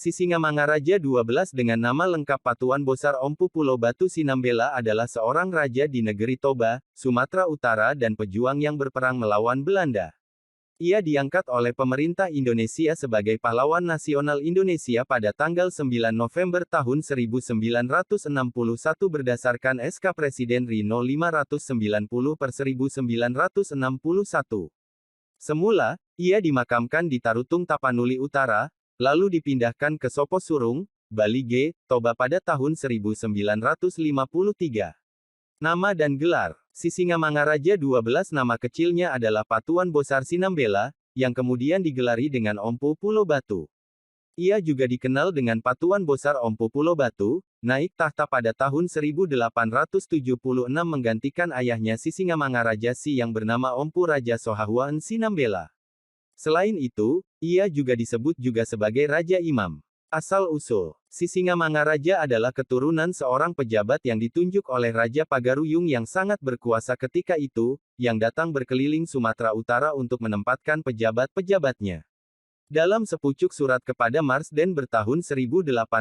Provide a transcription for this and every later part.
Sisingamangaraja 12 dengan nama lengkap Patuan Bosar Ompu Pulau Batu Sinambela adalah seorang raja di negeri Toba, Sumatera Utara dan pejuang yang berperang melawan Belanda. Ia diangkat oleh pemerintah Indonesia sebagai pahlawan nasional Indonesia pada tanggal 9 November tahun 1961 berdasarkan SK Presiden Rino 590/1961. Semula, ia dimakamkan di Tarutung Tapanuli Utara, lalu dipindahkan ke Sopo Surung, Bali G, Toba pada tahun 1953. Nama dan gelar: Sisingamangaraja 12 nama kecilnya adalah Patuan Bosar Sinambela, yang kemudian digelari dengan Ompu Pulau Batu. Ia juga dikenal dengan Patuan Bosar Ompu Pulau Batu, naik tahta pada tahun 1876 menggantikan ayahnya Sisingamangaraja Si yang bernama Ompu Raja Sohahuan Sinambela. Selain itu, ia juga disebut juga sebagai Raja Imam. Asal-usul: Sisingamangaraja adalah keturunan seorang pejabat yang ditunjuk oleh Raja Pagaruyung yang sangat berkuasa ketika itu, yang datang berkeliling Sumatera Utara untuk menempatkan pejabat-pejabatnya. Dalam sepucuk surat kepada Marsden bertahun 1820,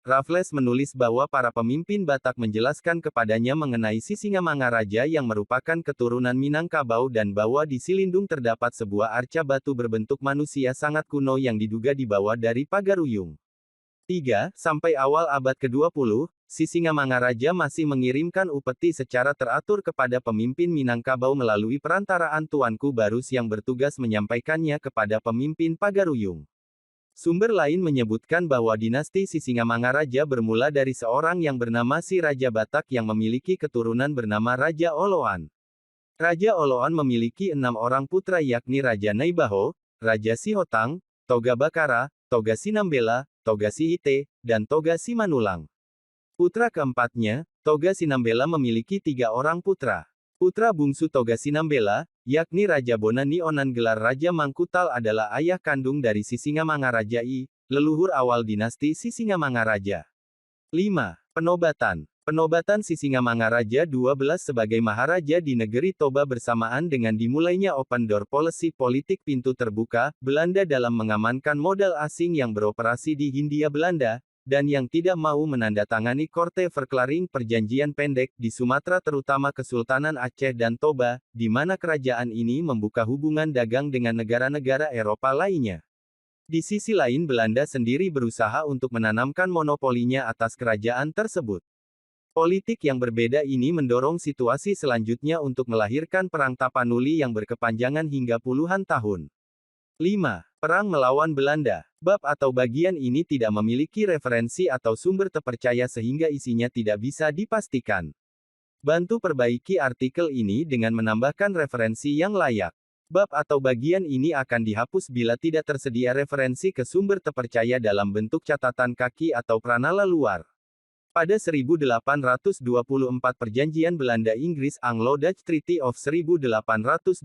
Raffles menulis bahwa para pemimpin Batak menjelaskan kepadanya mengenai Sisingamangaraja yang merupakan keturunan Minangkabau dan bahwa di Silindung terdapat sebuah arca batu berbentuk manusia sangat kuno yang diduga dibawa dari Pagaruyung. 3. Sampai awal abad ke-20, Sisingamangaraja masih mengirimkan upeti secara teratur kepada pemimpin Minangkabau melalui perantaraan Tuanku Barus yang bertugas menyampaikannya kepada pemimpin Pagaruyung. Sumber lain menyebutkan bahwa dinasti Sisingamangaraja bermula dari seorang yang bernama Si Raja Batak yang memiliki keturunan bernama Raja Oloan. Raja Oloan memiliki 6 orang putra yakni Raja Naibaho, Raja Sihotang, Toga Bakara, Toga Sinambela, Toga Sihite, dan Toga Simanulang. Putra keempatnya, Toga Sinambela memiliki 3 orang putra. Putra bungsu Toga Sinambela, yakni Raja Bonani Onan gelar Raja Mangkutal adalah ayah kandung dari Sisingamangaraja I, leluhur awal dinasti Sisingamangaraja. 5. Penobatan. Penobatan Sisingamangaraja 12 sebagai Maharaja di negeri Toba bersamaan dengan dimulainya Open Door Policy politik pintu terbuka, Belanda dalam mengamankan modal asing yang beroperasi di Hindia Belanda, dan yang tidak mau menandatangani Korte Verklaring perjanjian pendek di Sumatera terutama Kesultanan Aceh dan Toba, di mana kerajaan ini membuka hubungan dagang dengan negara-negara Eropa lainnya. Di sisi lain Belanda sendiri berusaha untuk menanamkan monopolinya atas kerajaan tersebut. Politik yang berbeda ini mendorong situasi selanjutnya untuk melahirkan Perang Tapanuli yang berkepanjangan hingga puluhan tahun. 5. Perang melawan Belanda. Bab atau bagian ini tidak memiliki referensi atau sumber terpercaya sehingga isinya tidak bisa dipastikan. Bantu perbaiki artikel ini dengan menambahkan referensi yang layak. Bab atau bagian ini akan dihapus bila tidak tersedia referensi ke sumber terpercaya dalam bentuk catatan kaki atau pranala luar. Pada 1824 Perjanjian Belanda-Inggris Anglo-Dutch Treaty of 1824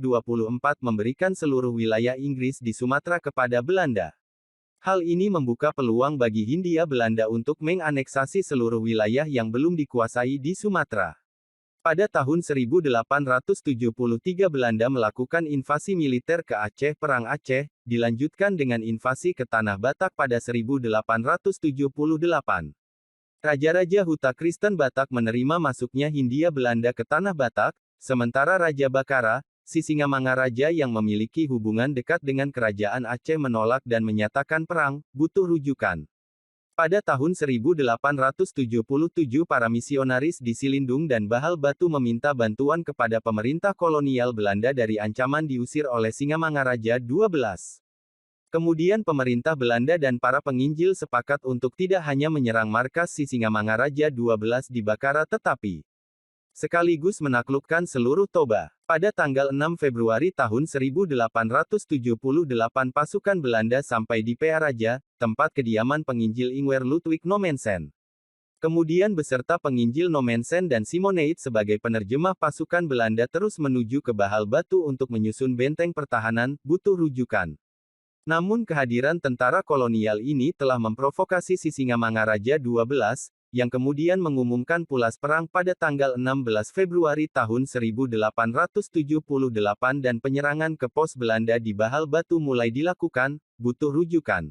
memberikan seluruh wilayah Inggris di Sumatera kepada Belanda. Hal ini membuka peluang bagi Hindia Belanda untuk menganeksasi seluruh wilayah yang belum dikuasai di Sumatera. Pada tahun 1873 Belanda melakukan invasi militer ke Aceh. Perang Aceh dilanjutkan dengan invasi ke Tanah Batak pada 1878. Raja-raja Huta Kristen Batak menerima masuknya Hindia Belanda ke Tanah Batak, sementara Raja Bakara, Sisingamangaraja yang memiliki hubungan dekat dengan kerajaan Aceh menolak dan menyatakan perang, butuh rujukan. Pada tahun 1877 para misionaris di Silindung dan Bahal Batu meminta bantuan kepada pemerintah kolonial Belanda dari ancaman diusir oleh Singamangaraja 12. Kemudian pemerintah Belanda dan para penginjil sepakat untuk tidak hanya menyerang markas Sisingamangaraja 12 di Bakara tetapi sekaligus menaklukkan seluruh Toba. Pada tanggal 6 Februari tahun 1878 pasukan Belanda sampai di Pearaja, tempat kediaman penginjil Ingwer Ludwig Nommensen. Kemudian beserta penginjil Nommensen dan Simoneit sebagai penerjemah pasukan Belanda terus menuju ke Bahal Batu untuk menyusun benteng pertahanan, butuh rujukan. Namun kehadiran tentara kolonial ini telah memprovokasi Sisingamangaraja XII, yang kemudian mengumumkan pulas perang pada tanggal 16 Februari tahun 1878 dan penyerangan ke pos Belanda di Bahal Batu mulai dilakukan, butuh rujukan.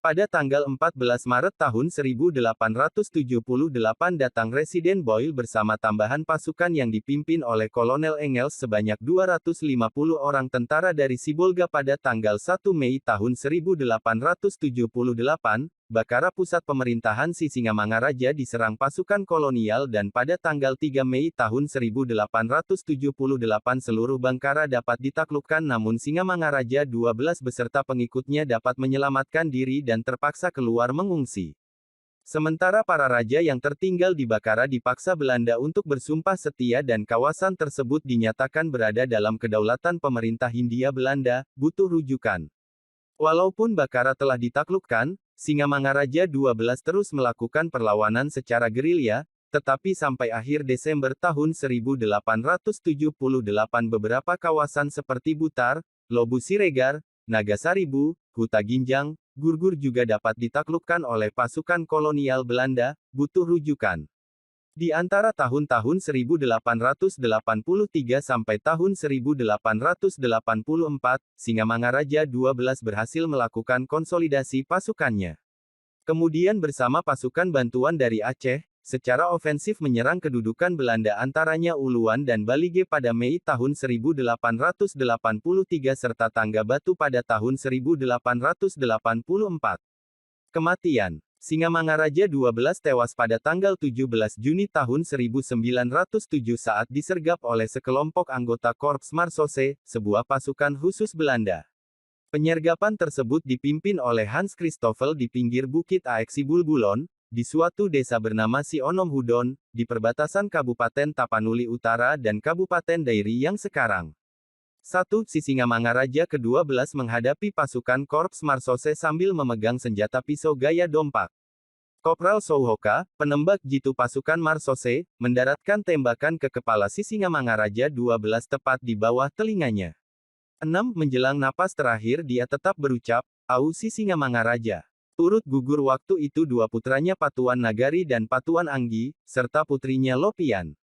Pada tanggal 14 Maret tahun 1878 datang Residen Boyle bersama tambahan pasukan yang dipimpin oleh Kolonel Engels sebanyak 250 orang tentara dari Sibolga pada tanggal 1 Mei tahun 1878, Bakara pusat pemerintahan Sisingamangaraja diserang pasukan kolonial dan pada tanggal 3 Mei tahun 1878 seluruh Bangkara dapat ditaklukkan namun Singamangaraja XII beserta pengikutnya dapat menyelamatkan diri dan terpaksa keluar mengungsi. Sementara para raja yang tertinggal di Bakara dipaksa Belanda untuk bersumpah setia dan kawasan tersebut dinyatakan berada dalam kedaulatan pemerintah Hindia Belanda, butuh rujukan. Walaupun Bakara telah ditaklukkan, Singamangaraja XII terus melakukan perlawanan secara gerilya, tetapi sampai akhir Desember tahun 1878 beberapa kawasan seperti Butar, Lobu Siregar, Nagasaribu, Huta Ginjang, Gurgur juga dapat ditaklukkan oleh pasukan kolonial Belanda, butuh rujukan. Di antara tahun-tahun 1883 sampai tahun 1884, Singamangaraja XII berhasil melakukan konsolidasi pasukannya. Kemudian bersama pasukan bantuan dari Aceh, secara ofensif menyerang kedudukan Belanda antaranya Uluan dan Balige pada Mei tahun 1883 serta Tangga Batu pada tahun 1884. Kematian Singamangaraja XII tewas pada tanggal 17 Juni tahun 1907 saat disergap oleh sekelompok anggota Korps Marsose, sebuah pasukan khusus Belanda. Penyergapan tersebut dipimpin oleh Hans Christoffel di pinggir Bukit Aeksi Bulbulon, di suatu desa bernama Sionom Hudon, di perbatasan Kabupaten Tapanuli Utara dan Kabupaten Dairi yang sekarang. 1. Sisingamangaraja ke-12 menghadapi pasukan Korps Marsose sambil memegang senjata pisau gaya dompak. Kopral Souhoka, penembak jitu pasukan Marsose, mendaratkan tembakan ke kepala Sisingamangaraja XII tepat di bawah telinganya. 6. Menjelang napas terakhir dia tetap berucap, "Au Sisingamangaraja." Turut gugur waktu itu dua putranya Patuan Nagari dan Patuan Anggi, serta putrinya Lopian.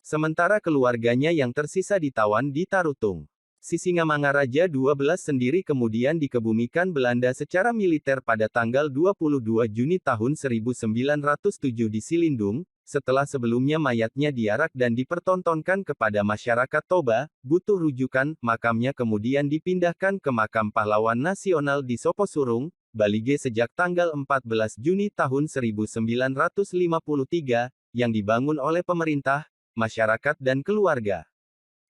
Sementara keluarganya yang tersisa ditawan di Tarutung. Sisingamangaraja XII sendiri kemudian dikebumikan Belanda secara militer pada tanggal 22 Juni tahun 1907 di Silindung, setelah sebelumnya mayatnya diarak dan dipertontonkan kepada masyarakat Toba, butuh rujukan, makamnya kemudian dipindahkan ke Makam Pahlawan Nasional di Soposurung, Balige sejak tanggal 14 Juni tahun 1953, yang dibangun oleh pemerintah, masyarakat dan keluarga.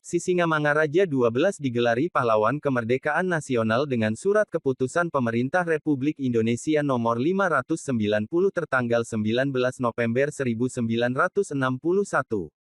Sisingamangaraja XII digelari pahlawan kemerdekaan nasional dengan surat keputusan Pemerintah Republik Indonesia nomor 590 tertanggal 19 November 1961.